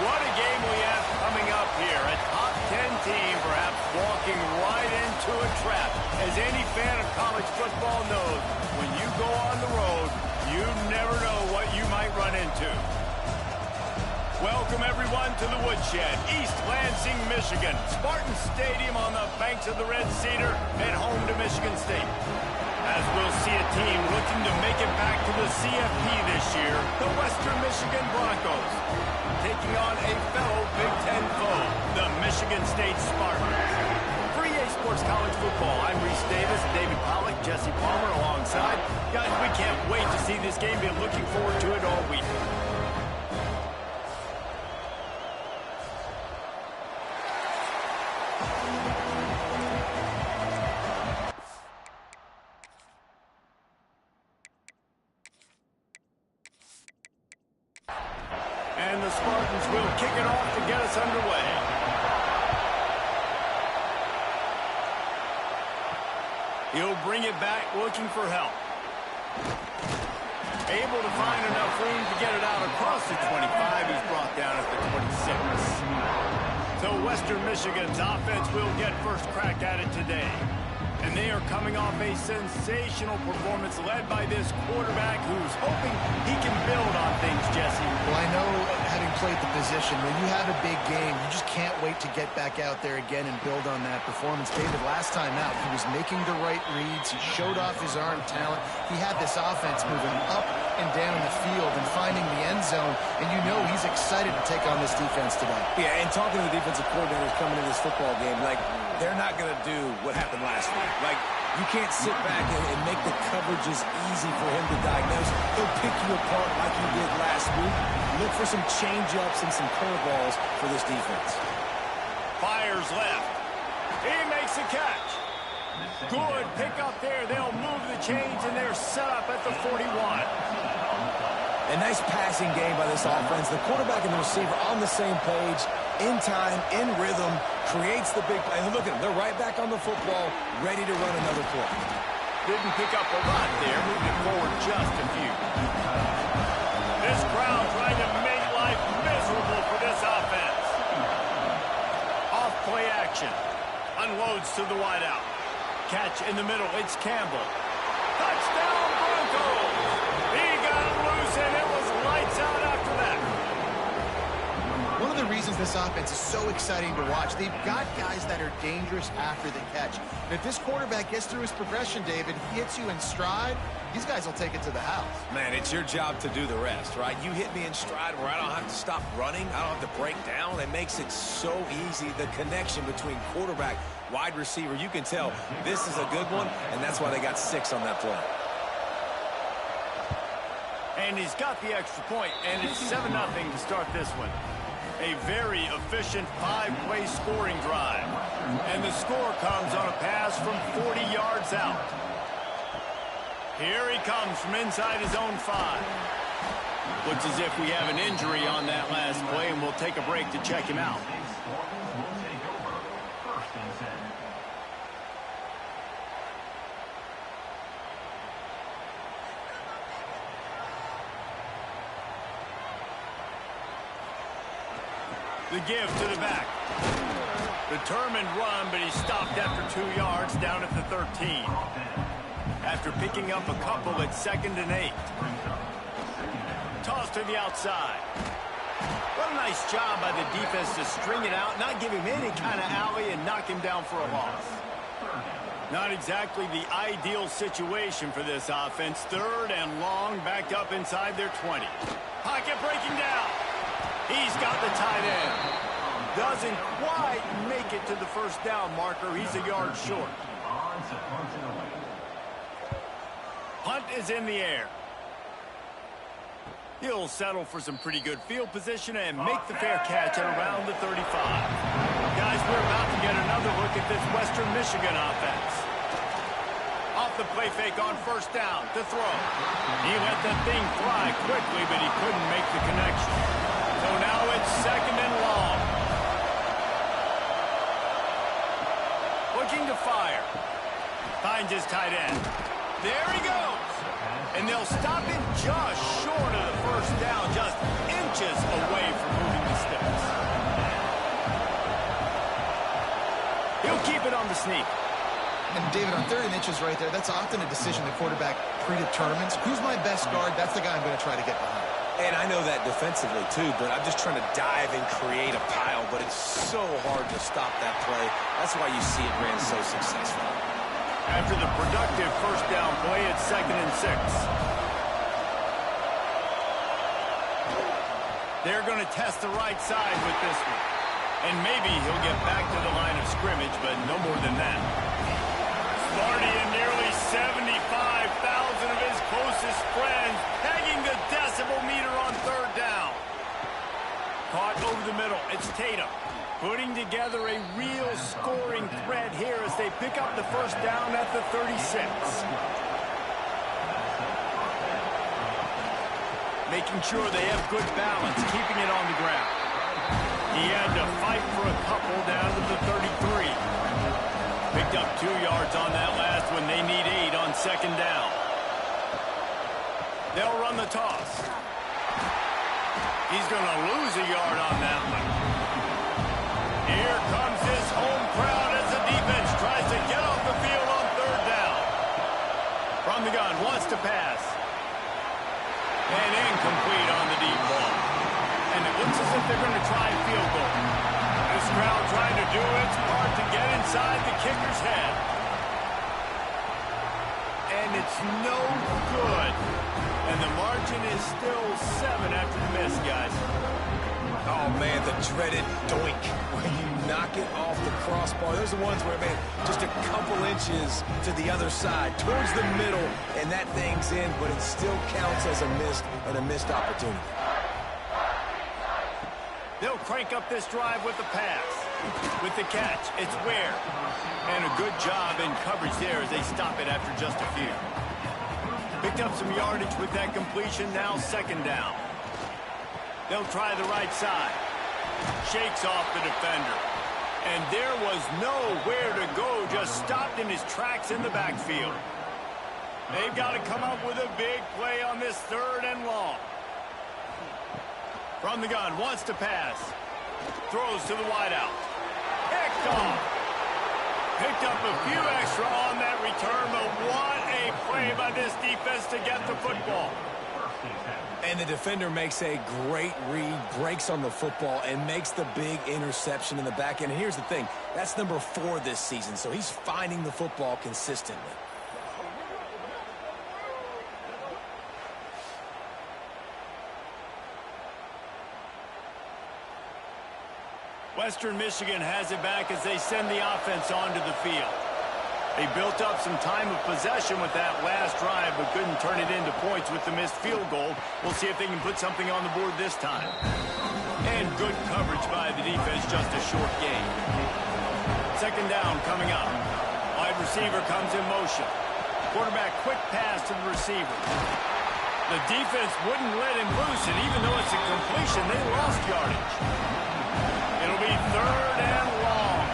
What a game we have coming up here. A top 10 team perhaps walking right into a trap. As any fan of college football knows, when you go on the road, you never know what you might run into. Welcome, everyone, to the Woodshed, East Lansing, Michigan. Spartan Stadium on the banks of the Red Cedar and home to Michigan State. As we'll see a team looking to make it back to the CFP this year, the Western Michigan Broncos, taking on a fellow Big Ten foe, the Michigan State Spartans. For EA Sports College Football, I'm Reese Davis, David Pollack, Jesse Palmer alongside. Guys, we can't wait to see this game. Been looking forward to it all week. And the Spartans will kick it off to get us underway. He'll bring it back looking for help. Able to find enough room to get it out across the 25. He's brought down at the 26. So Western Michigan's offense will get first crack at it today. And they are coming off a sensational performance led by this quarterback who's hoping he can build on things, Jesse. Well, I know, having played the position, when you have a big game, you just can't wait to get back out there again and build on that performance. David, last time out, he was making the right reads. He showed off his arm talent. He had this offense moving up and down the field and finding the end zone. And you know he's excited to take on this defense today. Yeah, and talking to the defensive coordinators coming into this football game, like, they're not going to do what happened last week. Like, you can't sit back and make the coverages easy for him to diagnose. He'll pick you apart like he did last week. Look for some change-ups and some curveballs for this defense. Fires left. He makes a catch. Good pick up there. They'll move the chains, and they're set up at the 41. A nice passing game by this offense. The quarterback and the receiver on the same page, in time, in rhythm, creates the big play. And look at them. They're right back on the football, ready to run another play. Didn't pick up a lot there. Moved it forward just a few. This crowd trying to make life miserable for this offense. Off play action. Unloads to the wideout. Catch in the middle. It's Campbell. Touchdown Broncos! He got him loose, and it was lights out after that. One of the reasons this offense is so exciting to watch, they've got guys that are dangerous after the catch. And if this quarterback gets through his progression, David, he hits you in stride, these guys will take it to the house. Man, it's your job to do the rest, right? You hit me in stride where I don't have to stop running. I don't have to break down. It makes it so easy. The connection between quarterback, wide receiver, you can tell this is a good one, and that's why they got 6 on that play. And he's got the extra point, and it's 7-0 to start this one. A very efficient 5-play scoring drive. And the score comes on a pass from 40 yards out. Here he comes from inside his own 5. Looks as if we have an injury on that last play, and we'll take a break to check him out. The give to the back. Determined run, but he stopped after 2 yards down at the 13. After picking up a couple at 2nd and 8. Toss to the outside. What a nice job by the defense to string it out, not give him any kind of alley, and knock him down for a loss. Not exactly the ideal situation for this offense. 3rd and long, backed up inside their 20. Pocket breaking down. He's got the tight end. Doesn't quite make it to the first down marker. He's a yard short. Punt is in the air. He'll settle for some pretty good field position and make the fair catch at around the 35. Guys, we're about to get another look at this Western Michigan offense. Off the play fake on first down to throw. He let that thing fly quickly, but he couldn't make the connection. So now it's 2nd and long. Looking to fire. Finds his tight end. There he goes. And they'll stop him just short of the first down, just inches away from moving the sticks. sneak. And David, on 3rd and inches right there, that's often a decision the quarterback predetermines. Who's my best guard? That's the guy I'm going to try to get behind. And I know that defensively, too, but I'm just trying to dive and create a pile, but it's so hard to stop that play. That's why you see it ran so successful. After the productive first down play, it's 2nd and 6. They're going to test the right side with this one. And maybe he'll get back to the line of scrimmage, but no more than that. Smarty and nearly 75,000 of his closest friends pegging the decibel meter on 3rd down. Caught over the middle. It's Tatum putting together a real scoring threat here as they pick up the first down at the 36. Making sure they have good balance, keeping it on the ground. He had to fight for a couple down to the 33. Picked up 2 yards on that last one. They need 8 on 2nd down. They'll run the toss. He's going to lose a yard on that one. Here comes this home crowd as the defense tries to get off the field on 3rd down. From the gun, wants to pass. And incomplete on the deep ball. And it looks as if they're going to try a field goal. This crowd trying to do its part to get inside the kicker's head. And it's no good. And the margin is still 7 after the miss, guys. Oh, man, the dreaded doink. When you knock it off the crossbar. Those are the ones where, man, just a couple inches to the other side, towards the middle, and that thing's in, but it still counts as a missed opportunity. They'll crank up this drive with the pass. With the catch, it's Ware. And a good job in coverage there as they stop it after just a few. Picked up some yardage with that completion, now 2nd down. They'll try the right side. Shakes off the defender. And there was nowhere to go, just stopped in his tracks in the backfield. They've got to come up with a big play on this 3rd and long. From the gun, wants to pass. Throws to the wideout. Picked off. Picked up a few extra on that return, but what a play by this defense to get the football. And the defender makes a great read, breaks on the football, and makes the big interception in the back end. And here's the thing, that's number 4 this season, so he's finding the football consistently. Western Michigan has it back as they send the offense onto the field. They built up some time of possession with that last drive, but couldn't turn it into points with the missed field goal. We'll see if they can put something on the board this time. And good coverage by the defense, just a short gain. 2nd down coming up. Wide receiver comes in motion. Quarterback quick pass to the receiver. The defense wouldn't let him loose, and even though it's a completion, they lost yardage. It'll be 3rd and long.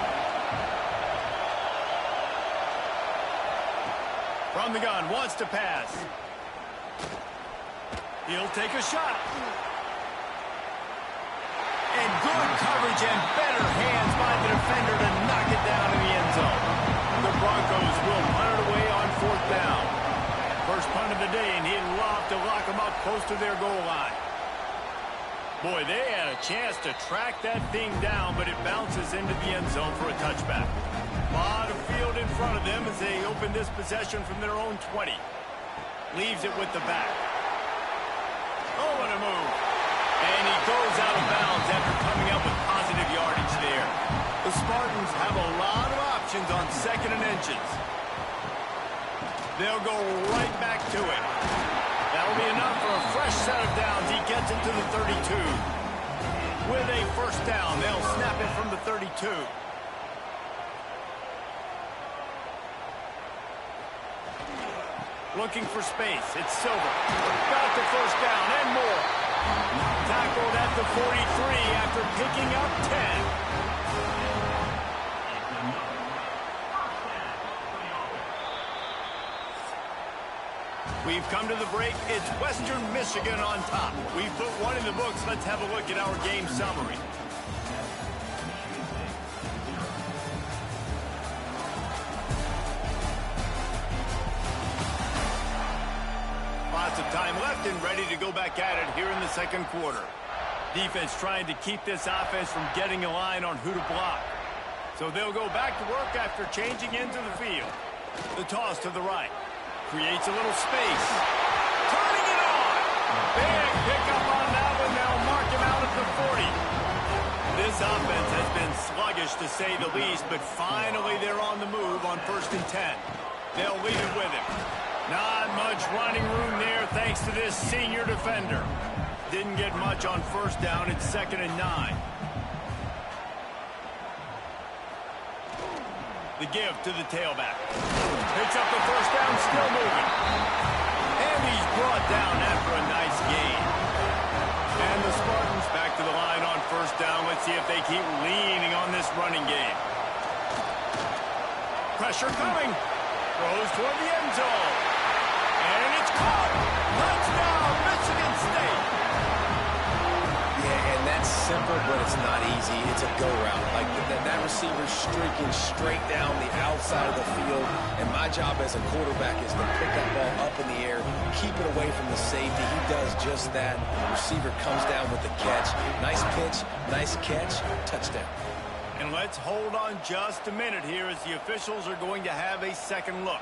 From the gun, wants to pass. He'll take a shot. And good coverage and better hands by the defender to knock it down in the end zone. The Broncos will punt it away on 4th down. First punt of the day, and he'd love to lock them up close to their goal line. Boy, they had a chance to track that thing down, but it bounces into the end zone for a touchback. A lot of field in front of them as they open this possession from their own 20. Leaves it with the back. Oh, what a move. And he goes out of bounds after coming up with positive yardage there. The Spartans have a lot of options on 2nd and inches. They'll go right back to it. That'll be enough for a fresh set of downs. He gets it to the 32. With a first down, they'll snap it from the 32. Looking for space. It's Silver. Got the first down and more. Tackled at the 43 after picking up 10. We've come to the break. It's Western Michigan on top. We've put one in the books. Let's have a look at our game summary. and ready to go back at it here in the second quarter. Defense trying to keep this offense from getting a line on who to block. So they'll go back to work after changing into the field. The toss to the right. Creates a little space. Turning it on. Big pickup on that one. They'll mark him out at the 40. This offense has been sluggish to say the least, but finally they're on the move on 1st and 10. They'll lead it with him. Not much running room there thanks to this senior defender. Didn't get much on 1st down. It's 2nd and 9. The give to the tailback. Picks up the 1st down, still moving. And he's brought down after a nice gain. And the Spartans back to the line on 1st down. Let's see if they keep leaning on this running game. Pressure coming. Throws toward the end zone. And it's caught. Touchdown, Michigan State. Yeah, and that's simple, but it's not easy. It's a go route. Like that receiver's streaking straight down the outside of the field, and my job as a quarterback is to pick that ball up in the air, keep it away from the safety. He does just that. The receiver comes down with the catch. Nice pitch, nice catch, touchdown. And let's hold on just a minute here as the officials are going to have a second look.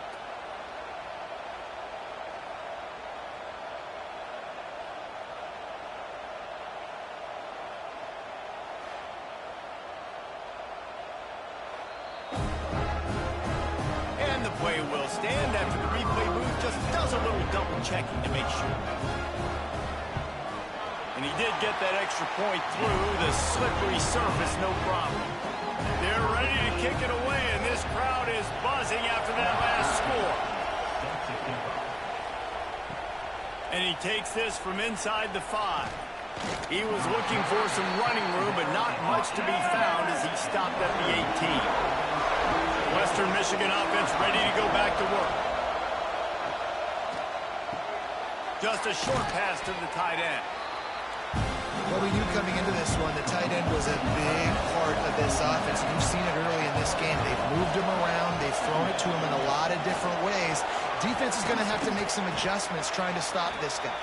And the play will stand after the replay booth just does a little double checking to make sure. And he did get that extra point through the slippery surface, no problem. They're ready to kick it away, and this crowd is buzzing after that last score. And he takes this from inside the 5. He was looking for some running room, but not much to be found as he stopped at the 18. Western Michigan offense ready to go back to work. Just a short pass to the tight end. Well, we knew coming into this one the tight end was a big part of this offense. You've seen it early in this game. They've moved him around. They've thrown it to him in a lot of different ways. Defense is going to have to make some adjustments trying to stop this guy.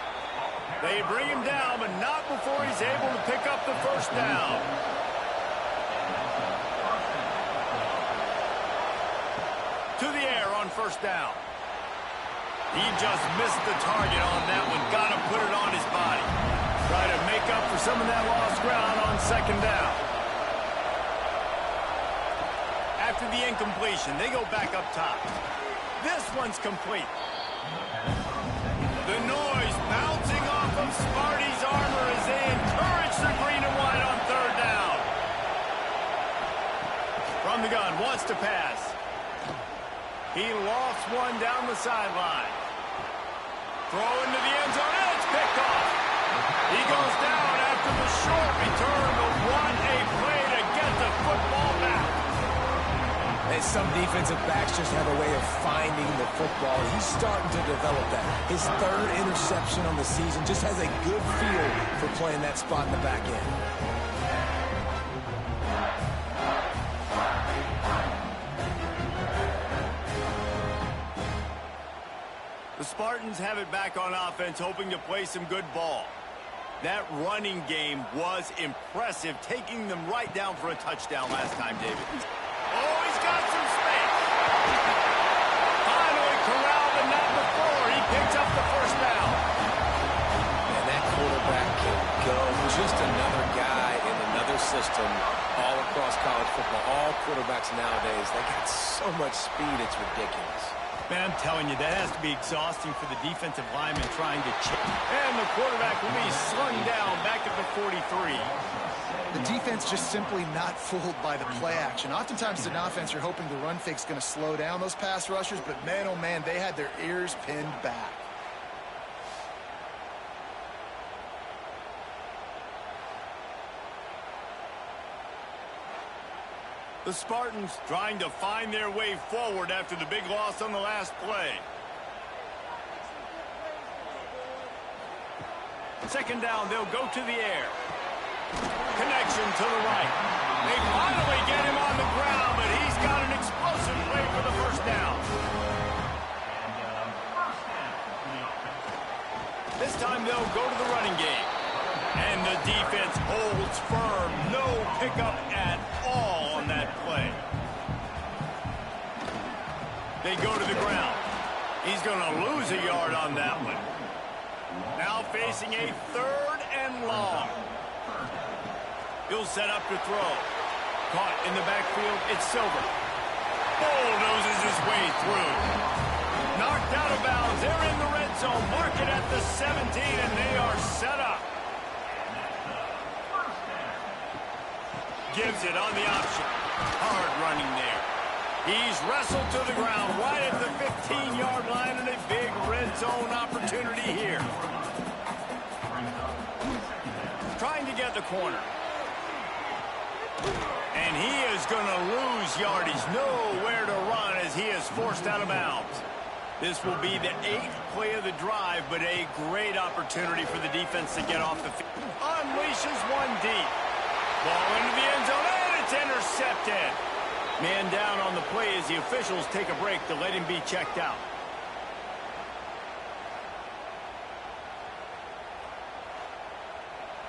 They bring him down, but not before he's able to pick up the 1st down. To the air on 1st down. He just missed the target on that one. Got to put it on his body. Try to make up for some of that lost ground on 2nd down. After the incompletion, they go back up top. This one's complete. The noise bouncing off of Sparty's armor as they encourage the green and white on 3rd down. From the gun, wants to pass. He lost one down the sideline. Throw into the end zone, and it's picked off. He goes down after the short return, but what a play to get the football back. And some defensive backs just have a way of finding the football. He's starting to develop that. His 3rd interception on the season just has a good feel for playing that spot in the back end. The Spartans have it back on offense, hoping to play some good ball. That running game was impressive, taking them right down for a touchdown last time, David. Oh, he's got some space. Finally corralled, but not before. He picks up the 1st down. And that quarterback can go. Just another guy in another system all across college football. All quarterbacks nowadays, they got so much speed, it's ridiculous. Man, I'm telling you, that has to be exhausting for the defensive lineman trying to chip. And the quarterback will be slung down back at the 43. The defense just simply not fooled by the play action. Oftentimes, in offense, you're hoping the run fake's going to slow down those pass rushers, but man, oh man, they had their ears pinned back. The Spartans trying to find their way forward after the big loss on the last play. 2nd down, they'll go to the air. Connection to the right. They finally get him on the ground, but he's got an explosive play for the 1st down. This time they'll go to the running game. And the defense holds firm. No pickup at all on that play. They go to the ground. He's going to lose a yard on that one. Now facing a 3rd and long. He'll set up to throw. Caught in the backfield. It's Silver. Bulldozes his way through. Knocked out of bounds. They're in the red zone. Mark it at the 17, and they are set up. Gives it on the option. Hard running there. He's wrestled to the ground right at the 15-yard line, and a big red zone opportunity here. Trying to get the corner. And he is going to lose yardage. Nowhere to run as he is forced out of bounds. This will be the 8th play of the drive, but a great opportunity for the defense to get off the field. Unleashes one deep. Ball into the end zone, and it's intercepted. Man down on the play as the officials take a break to let him be checked out.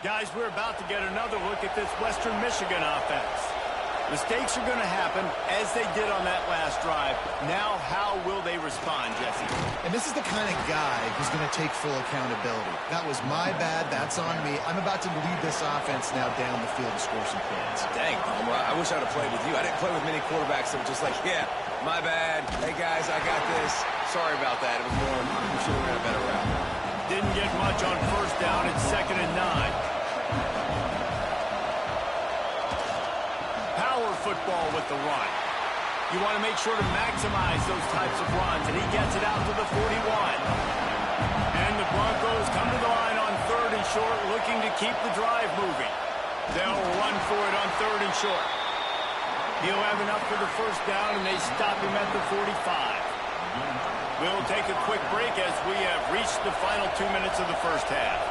Guys, we're about to get another look at this Western Michigan offense. Mistakes are going to happen, as they did on that last drive. Now, how will they respond, Jesse? And this is the kind of guy who's going to take full accountability. That was my bad. That's on me. I'm about to lead this offense now down the field to score some points. Dang, Palmer, I wish I would have played with you. I didn't play with many quarterbacks that were just like, yeah, my bad. Hey, guys, I got this. Sorry about that. It was more, we should have ran a better route. Didn't get much on 1st down. It's 2nd and 9. Power football with the run. You want to make sure to maximize those types of runs, and he gets it out to the 41. And the Broncos come to the line on 3rd and short, looking to keep the drive moving. They'll run for it on 3rd and short. He'll have enough for the 1st down, and they stop him at the 45. We'll take a quick break as we have reached the final 2 minutes of the 1st half.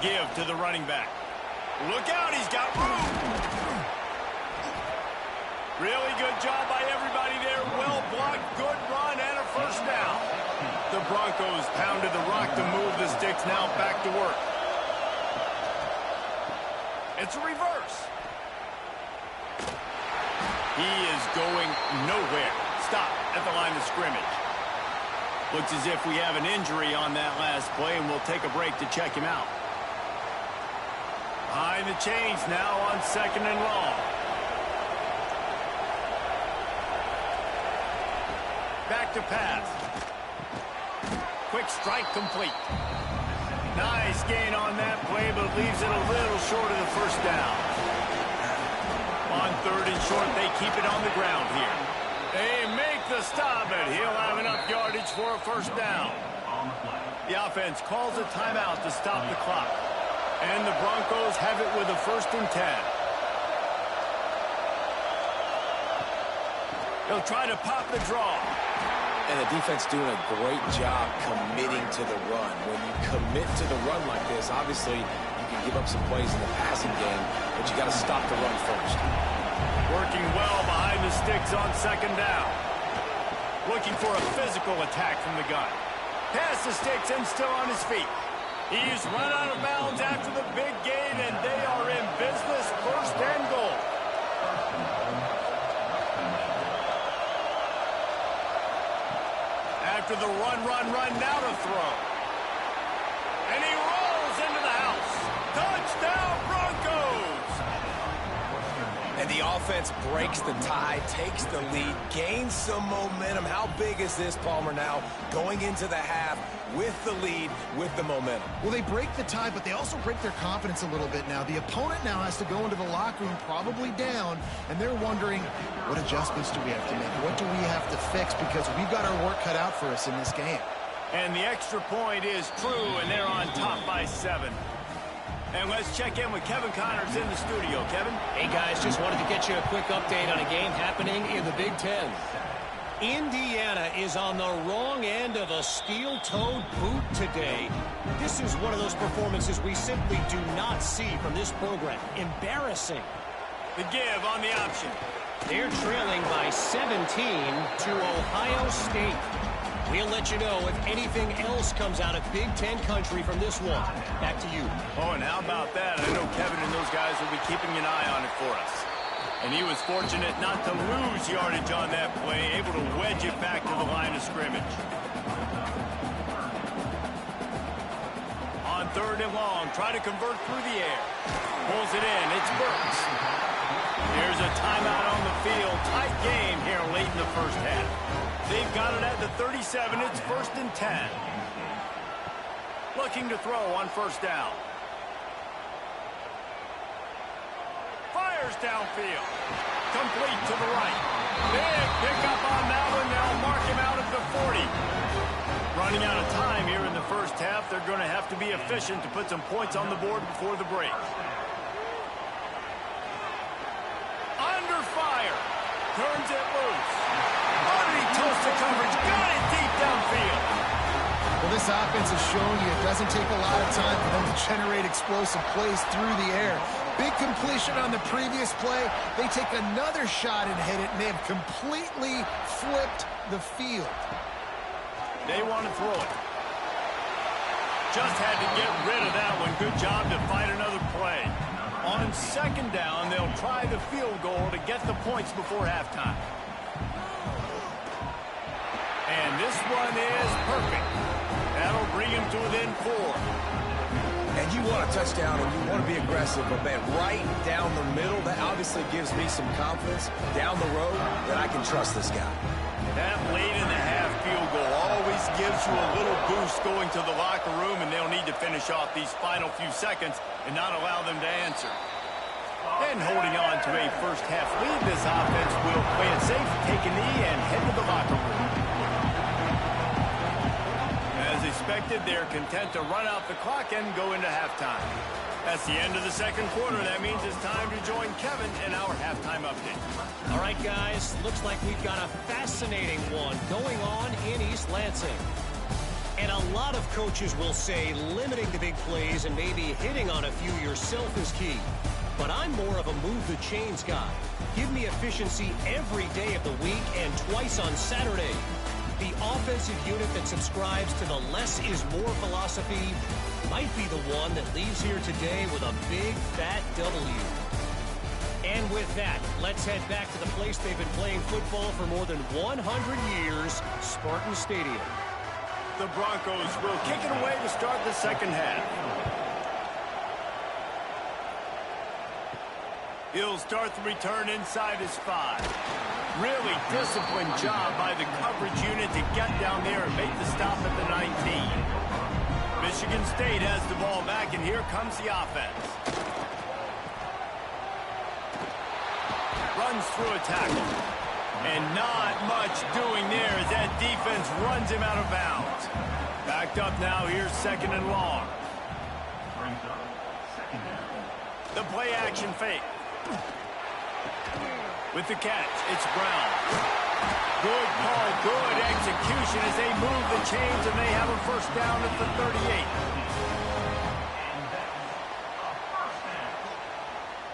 Give to the running back. Look out, he's got room. Really good job by everybody there. Well blocked, good run, and a 1st down. The Broncos pounded the rock to move the sticks. Now back to work. It's a reverse. He is going nowhere. Stop at the line of scrimmage. Looks as if we have an injury on that last play, and we'll take a break to check him out. Behind the chains now on 2nd and long. Back to pass. Quick strike complete. Nice gain on that play, but leaves it a little short of the 1st down. On 3rd and short, they keep it on the ground here. They make the stop, and he'll have enough yardage for a 1st down. The offense calls a timeout to stop the clock. And the Broncos have it with a 1st and 10. They'll try to pop the draw. And the defense doing a great job committing to the run. When you commit to the run like this, obviously you can give up some plays in the passing game, but you got to stop the run first. Working well behind the sticks on 2nd down. Looking for a physical attack from the gun. Past the sticks and still on his feet. He's run out of bounds after the big gain, and they are in business. 1st and goal. After the run, now to throw. And he rolls into the house. Touchdown, Broncos! And the offense breaks the tie, takes the lead, gains some momentum. How big is this, Palmer, now going into the half with the lead, with the momentum? Well, they break the tie, but they also break their confidence a little bit now. The opponent now has to go into the locker room probably down, and they're wondering, what adjustments do we have to make? What do we have to fix? Because we've got our work cut out for us in this game. And the extra point is true, and they're on top by 7. And let's check in with Kevin Connors in the studio. Kevin? Hey, guys, just wanted to get you a quick update on a game happening in the Big Ten. Indiana is on the wrong end of a steel-toed boot today. This is one of those performances we simply do not see from this program. Embarrassing. The give on the option. They're trailing by 17 to Ohio State. We'll let you know if anything else comes out of Big Ten country from this one. Back to you. Oh, and how about that? I know Kevin and those guys will be keeping an eye on it for us. And he was fortunate not to lose yardage on that play, able to wedge it back to the line of scrimmage. On 3rd and long, try to convert through the air. Pulls it in. It's Burks. Here's a timeout on the field. Tight game here late in the first half. They've got it at the 37. It's 1st and 10. Looking to throw on 1st down. Fires downfield. Complete to the right. Big pickup on that one. They'll mark him out at the 40. Running out of time here in the first half. They're going to have to be efficient to put some points on the board before the break. Under fire. Turns it loose. Already toast to coverage. Got it deep downfield. Well, this offense is showing you it doesn't take a lot of time for them to generate explosive plays through the air. Big completion on the previous play. They take another shot and hit it, and they have completely flipped the field. They want to throw it. Just had to get rid of that one. Good job to find another play. On 2nd down, they'll try the field goal to get the points before halftime. And this one is perfect. That'll bring him to within 4. And you want a touchdown and you want to be aggressive, but man, right down the middle, that obviously gives me some confidence down the road that I can trust this guy. That late in the half field goal always gives you a little boost going to the locker room, and they'll need to finish off these final few seconds and not allow them to answer. And holding on to a first half lead, this offense will play it safe, take a knee, and head to the locker room. As expected, they're content to run out the clock and go into halftime. That's the end of the 2nd quarter. That means it's time to join Kevin in our halftime update. All right, guys, looks like we've got a fascinating one going on in East Lansing. And a lot of coaches will say limiting the big plays and maybe hitting on a few yourself is key. But I'm more of a move the chains guy. Give me efficiency every day of the week and twice on Saturday. The offensive unit that subscribes to the less is more philosophy might be the one that leaves here today with a big, fat W. And with that, let's head back to the place they've been playing football for more than 100 years, Spartan Stadium. The Broncos will kick it away to start the 2nd half. He'll start the return inside his 5. Really disciplined job by the coverage unit to get down there and make the stop at the 19. Michigan State has the ball back, and here comes the offense. Runs through a tackle. And not much doing there as that defense runs him out of bounds. Backed up now, here's 2nd and long. The play action fake. With the catch, it's Brown. Good call, good execution as they move the chains, and they have a 1st down at the 38.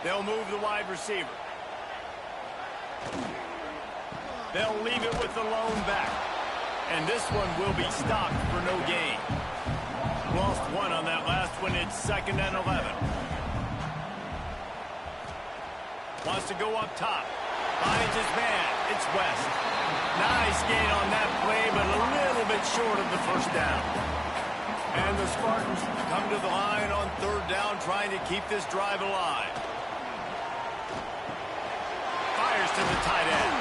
They'll move the wide receiver. They'll leave it with the lone back. And this one will be stopped for no gain. Lost 1 on that last one. It's 2nd and 11. Wants to go up top. Finds his man. It's West. Nice gain on that play, but a little bit short of the 1st down. And the Spartans come to the line on 3rd down, trying to keep this drive alive. Fires to the tight end.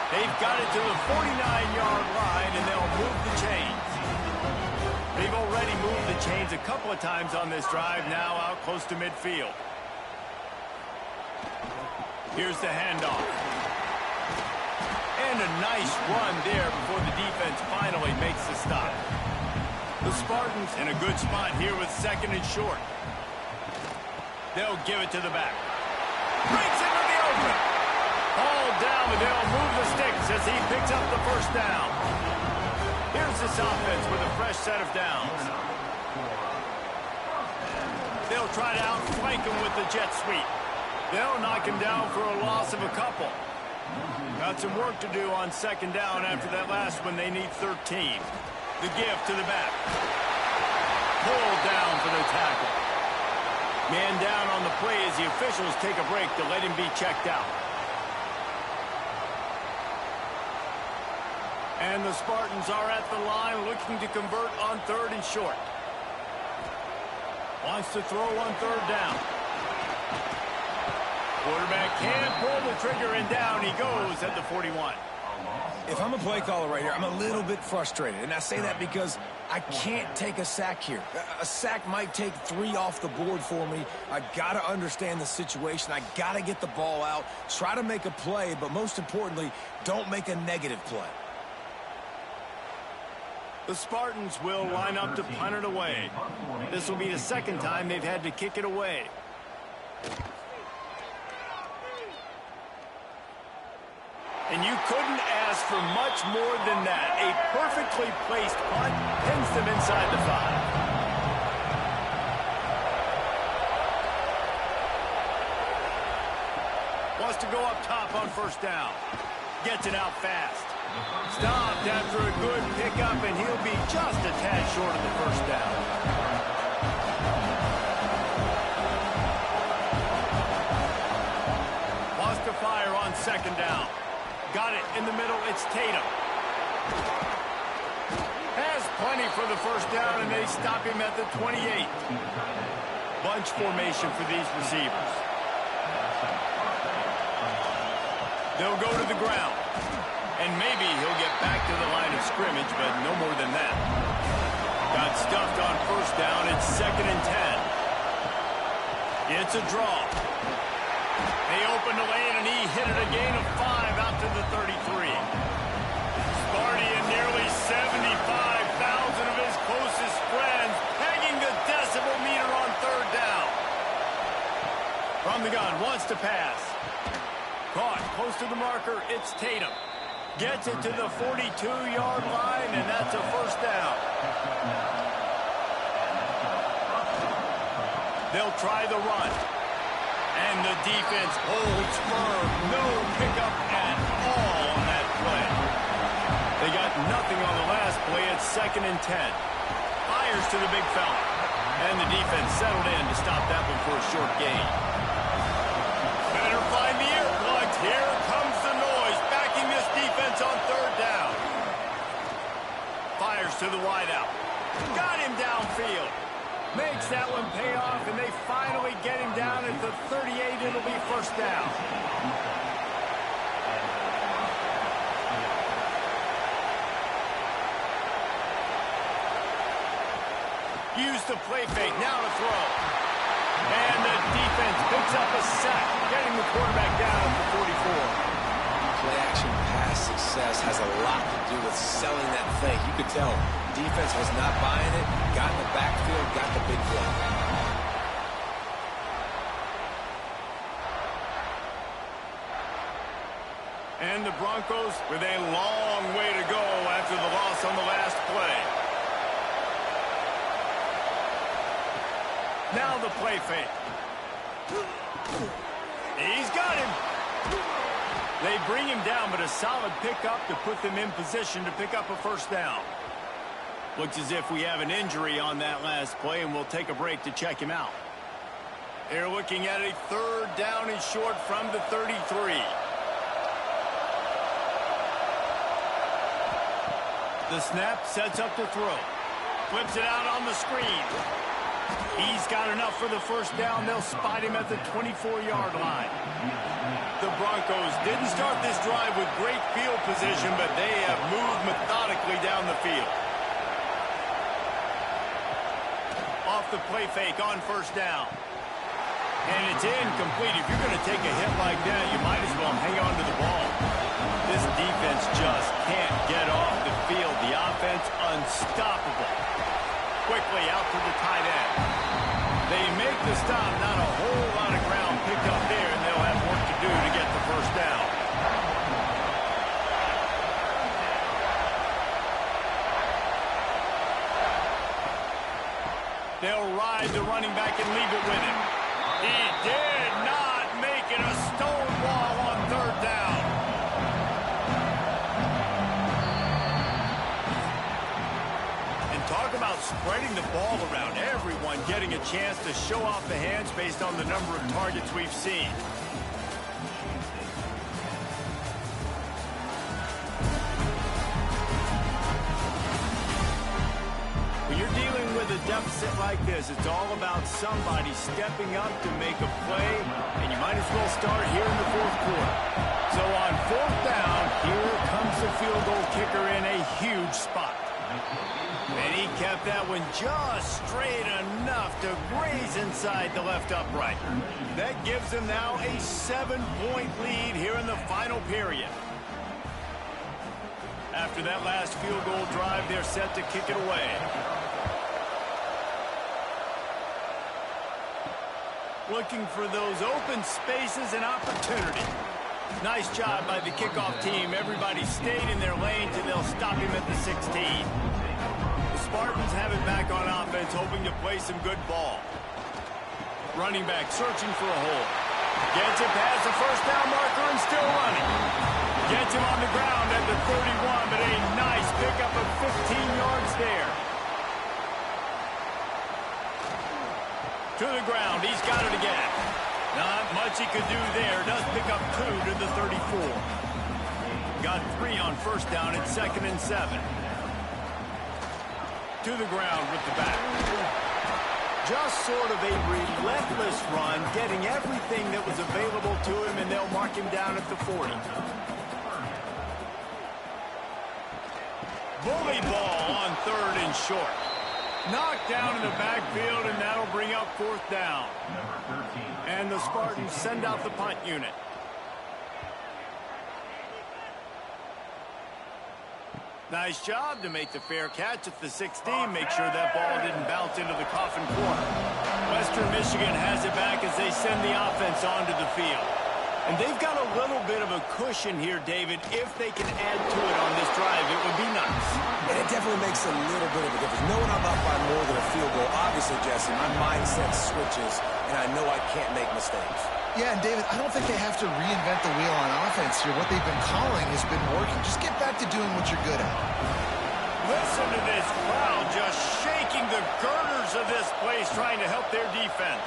They've got it to the 49-yard line, and they'll move the chains. They've already moved the chains a couple of times on this drive, now out close to midfield. Here's the handoff. And a nice run there before the defense finally makes the stop. The Spartans in a good spot here with 2nd and short. They'll give it to the back. Breaks into the open. All down, and they'll move the sticks as he picks up the 1st down. Here's this offense with a fresh set of downs. They'll try to outflank him with the jet sweep. They'll knock him down for a loss of a couple. Got some work to do on second down after that last one. They need 13. The give to the back. Pulled down for the tackle. Man down on the play as the officials take a break to let him be checked out. And the Spartans are at the line looking to convert on 3rd and short. Wants to throw on 3rd down. Quarterback can't pull the trigger, and down he goes at the 41. If I'm a play caller right here, I'm a little bit frustrated. And I say that because I can't take a sack here. A sack might take 3 off the board for me. I got to understand the situation. I got to get the ball out, try to make a play, but most importantly, don't make a negative play. The Spartans will line up to punt it away. This will be the 2nd time they've had to kick it away. And you couldn't ask for much more than that. A perfectly placed punt pins them inside the 5. Wants to go up top on 1st down. Gets it out fast. Stopped after a good pickup, and he'll be just a tad short of the 1st down. Wants to fire on 2nd down. Got it in the middle. It's Tatum. Has plenty for the 1st down, and they stop him at the 28. Bunch formation for these receivers. They'll go to the ground. And maybe he'll get back to the line of scrimmage, but no more than that. Got stuffed on 1st down. It's 2nd and 10. It's a draw. They opened the lane, and he hit it a gain of 5 out to the 33. Sparty and nearly 75,000 of his closest friends pegging the decibel meter on 3rd down. From the gun, wants to pass. Caught close to the marker. It's Tatum. Gets it to the 42-yard line, and that's a 1st down. They'll try the run. And the defense holds firm. No pickup at all on that play. They got nothing on the last play. It's 2nd and 10. Fires to the big fella. And the defense settled in to stop that one for a short gain. Better find the earplugs. Here comes the noise. Backing this defense on 3rd down. Fires to the wideout. Got him downfield. Makes that one pay off, and they finally get him down at the 38. It'll be 1st down. Use the play fake. Now to throw. And the defense picks up a sack, getting the quarterback down at the 44. Play-action pass success has a lot to do with selling that fake. You could tell defense was not buying it, got in the backfield, got the big play. And the Broncos with a long way to go after the loss on the last play. Now the play fake. He's got him. They bring him down, but a solid pickup to put them in position to pick up a 1st down. Looks as if we have an injury on that last play, and we'll take a break to check him out. They're looking at a 3rd down and short from the 33. The snap sets up to throw. Flips it out on the screen. He's got enough for the 1st down. They'll spot him at the 24-yard line. The Broncos didn't start this drive with great field position, but they have moved methodically down the field. Off the play fake on 1st down. And it's incomplete. If you're going to take a hit like that, you might as well hang on to the ball. This defense just can't get off the field. The offense unstoppable. Quickly out to the tight end. They make the stop. Not a whole lot of ground picked up there, and they'll have work to do to get the 1st down. They'll ride the running back and leave it with him. He did not make it. A stone wall on 3rd down. spreading the ball around. Everyone getting a chance to show off the hands based on the number of targets we've seen. When you're dealing with a deficit like this, it's all about somebody stepping up to make a play, and you might as well start here in the fourth quarter. So on fourth down, here comes the field goal kicker in a huge spot. And he kept that one just straight enough to graze inside the left upright. That gives them now a 7-point lead here in the final period. After that last field goal drive, they're set to kick it away. Looking for those open spaces and opportunity. Nice job by the kickoff team. Everybody stayed in their lanes, and they'll stop him at the 16. The Spartans have it back on offense, hoping to play some good ball. Running back searching for a hole. Gets it past the first down marker and still running. Gets him on the ground at the 31, but a nice pickup of 15 yards there. To the ground, he's got it again. Not much he could do there. Does pick up 2 to the 34. Got 3 on first down at 2nd and 7. To the ground with the back. Just sort of a relentless run, getting everything that was available to him, and they'll mark him down at the 40. Bully ball on 3rd and short. Knocked down in the backfield, and that'll bring up 4th down. And the Spartans send out the punt unit. Nice job to make the fair catch at the 16. Make sure that ball didn't bounce into the coffin corner. Western Michigan has it back as they send the offense onto the field. And they've got a little bit of a cushion here, David. If they can add to it on this drive, it would be nice. And it definitely makes a little bit of a difference. Knowing I'm up by more than a field goal, obviously, Jesse, my mindset switches, and I know I can't make mistakes. Yeah, and David, I don't think they have to reinvent the wheel on offense here. What they've been calling has been working. Just get back to doing what you're good at. Listen to this crowd just shaking the girders of this place, trying to help their defense.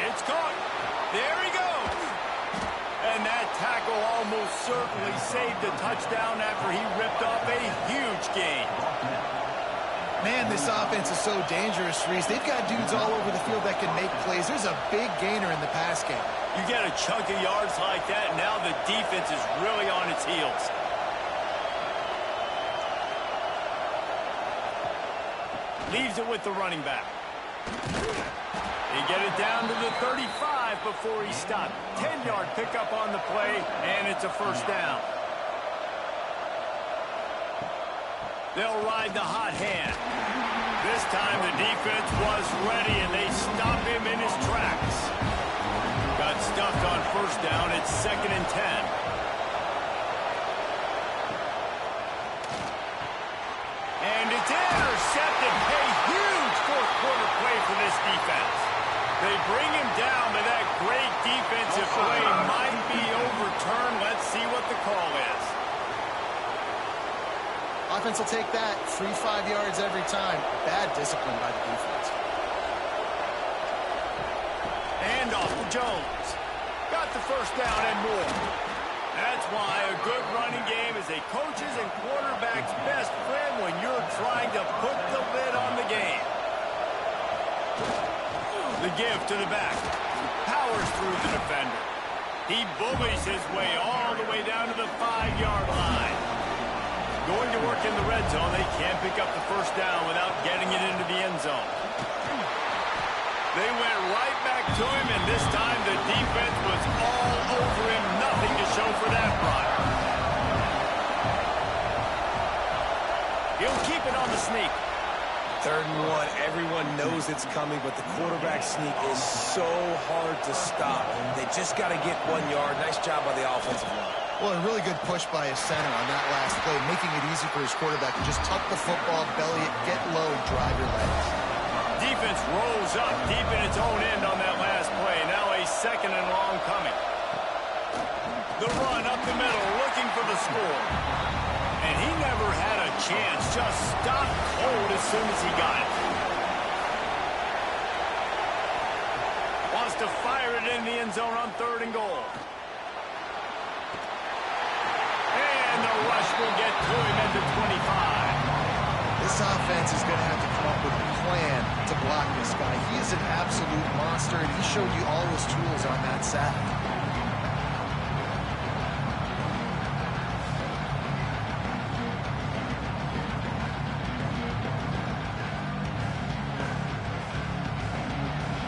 It's caught. There he goes. And that tackle almost certainly saved a touchdown after he ripped off a huge gain. Man, this offense is so dangerous, Reese. They've got dudes all over the field that can make plays. There's a big gainer in the pass game. You get a chunk of yards like that, and now the defense is really on its heels. Leaves it with the running back. They get it down to the 35 before he stopped. 10-yard pickup on the play, and it's a first down. They'll ride the hot hand. This time the defense was ready, and they stop him in his tracks. Got stuffed on first down. It's 2nd and 10. And it's intercepted. A huge fourth-quarter play for this defense. They bring him down, but that great defensive play might be overturned. Let's see what the call is. Offense will take that. Free 5 yards every time. Bad discipline by the defense. And off to Jones. Got the first down and more. That's why a good running game is a coach's and quarterback's best friend when you're trying to put the lid on the game. The give to the back. Powers through the defender. He bullies his way all the way down to the 5-yard line. Going to work in the red zone. They can't pick up the first down without getting it into the end zone. They went right back to him, and this time the defense was all over him. Nothing to show for that run. He'll keep it on the sneak. 3rd and 1. Everyone knows it's coming, but the quarterback sneak is so hard to stop. They just got to get 1 yard. Nice job by the offensive line. Well, a really good push by his center on that last play, making it easy for his quarterback to just tuck the football, belly it, get low, and drive your legs. Defense rolls up deep in its own end on that last play. Now a 2nd and long coming. The run up the middle, looking for the score. And he never had a chance. Just stopped cold as soon as he got it. Wants to fire it in the end zone on 3rd and goal. And the rush will get to him at the 25. This offense is going to have to come up with a plan to block this guy. He is an absolute monster, and he showed you all his tools on that sack.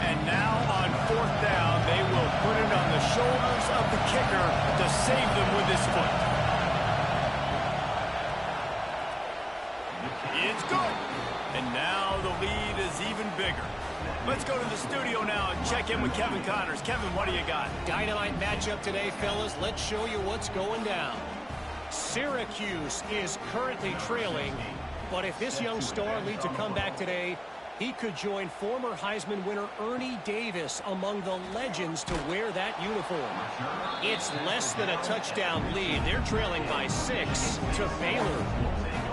And now on 4th down, they will put it on the shoulders of the kicker to save them with his foot. It's good. And now the lead is even bigger. Let's go to the studio now and check in with Kevin Connors. Kevin, what do you got? Dynamite matchup today, fellas. Let's show you what's going down. Syracuse is currently trailing, but if this young star leads a comeback today, he could join former Heisman winner Ernie Davis among the legends to wear that uniform. It's less than a touchdown lead. They're trailing by 6 to Baylor.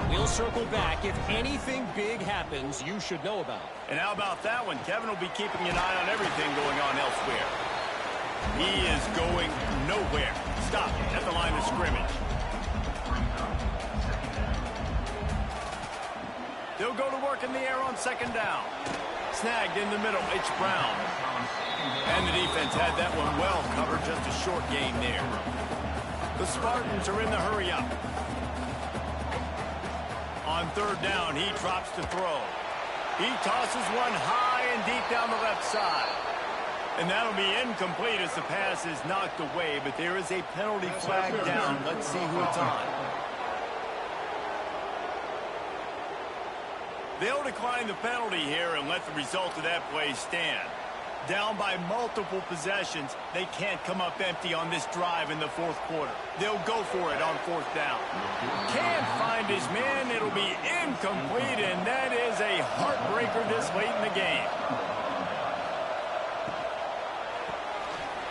We'll circle back. If anything big happens, you should know about. And how about that one? Kevin will be keeping an eye on everything going on elsewhere. He is going nowhere. Stop at the line of scrimmage. They'll go to work in the air on 2nd down. Snagged in the middle. It's Brown. And the defense had that one well covered. Just a short gain there. The Spartans are in the hurry up. On 3rd down, he drops to throw. He tosses one high and deep down the left side. And that'll be incomplete as the pass is knocked away, but there is a penalty flag down. Let's see who it's on. They'll decline the penalty here and let the result of that play stand. Down by multiple possessions, they can't come up empty on this drive in the 4th quarter. They'll go for it on 4th down. Can't find his man. It'll be incomplete, and that is a heartbreaker this late in the game.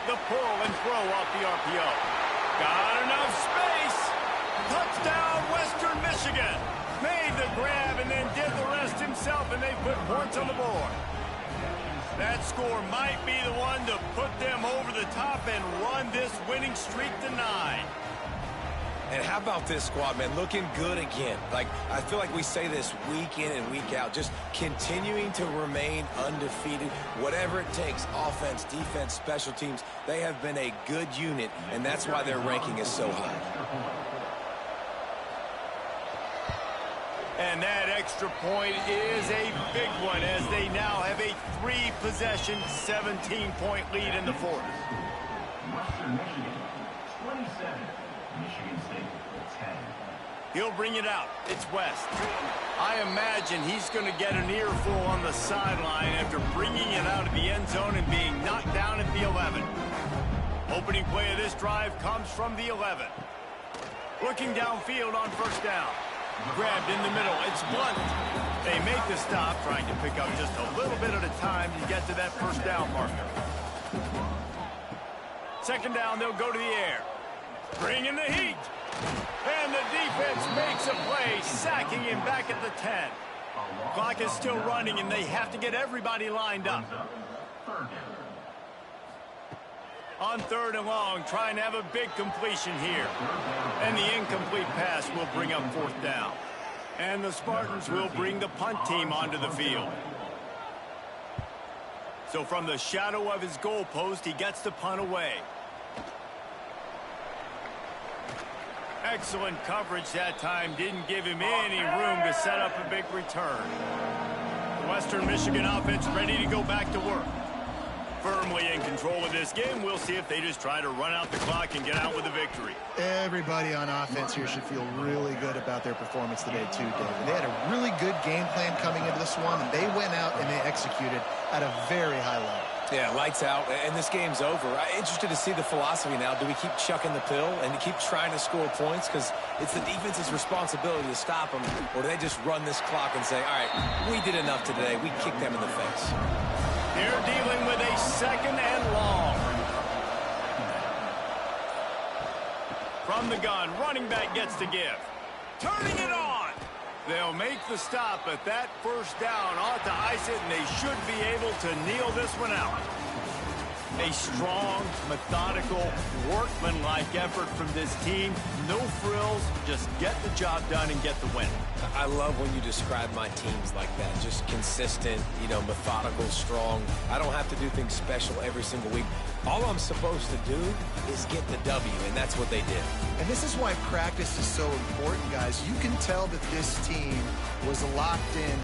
The pull and throw off the RPO. Got enough space. Touchdown, Western Michigan. Made the grab and then did the rest himself, and they put points on the board. That score might be the one to put them over the top and run this winning streak to 9. And how about this squad, man? Looking good again. Like, I feel like we say this week in and week out, just continuing to remain undefeated. Whatever it takes, offense, defense, special teams, they have been a good unit, and that's why their ranking is so high. And that extra point is a big one as they now have a 3-possession, 17-point lead in the 4th. Western Michigan, 27. Michigan State, 10. He'll bring it out. It's West. I imagine he's going to get an earful on the sideline after bringing it out of the end zone and being knocked down at the 11. Opening play of this drive comes from the 11. Looking downfield on 1st down. Grabbed in the middle. It's Blunt. They make the stop, trying to pick up just a little bit at a time to get to that 1st down marker. 2nd down, they'll go to the air. Bring in the heat. And the defense makes a play, sacking him back at the 10. Clock is still running, and they have to get everybody lined up. On 3rd and long, trying to have a big completion here. And the incomplete pass will bring up 4th down. And the Spartans will bring the punt team onto the field. So from the shadow of his goalpost, he gets the punt away. Excellent coverage that time. Didn't give him any room to set up a big return. The Western Michigan offense ready to go back to work. Firmly in control of this game. We'll see if they just try to run out the clock and get out with a victory. Everybody on offense here should feel really good about their performance today, too, David. They had a really good game plan coming into this one, and they went out and they executed at a very high level. Yeah, lights out, and this game's over. I'm interested to see the philosophy now. Do we keep chucking the pill and keep trying to score points? Because it's the defense's responsibility to stop them, or do they just run this clock and say, all right, we did enough today. We kicked them in the face. They're dealing with a 2nd and long. From the gun, running back gets to give. Turning it on. They'll make the stop, but that first down ought to ice it, and they should be able to kneel this one out. A strong, methodical, workmanlike effort from this team. No frills, just get the job done and get the win. I love when you describe my teams like that. Just consistent, methodical, strong. I don't have to do things special every single week. All I'm supposed to do is get the W, and that's what they did. And this is why practice is so important, guys. You can tell that this team was locked in.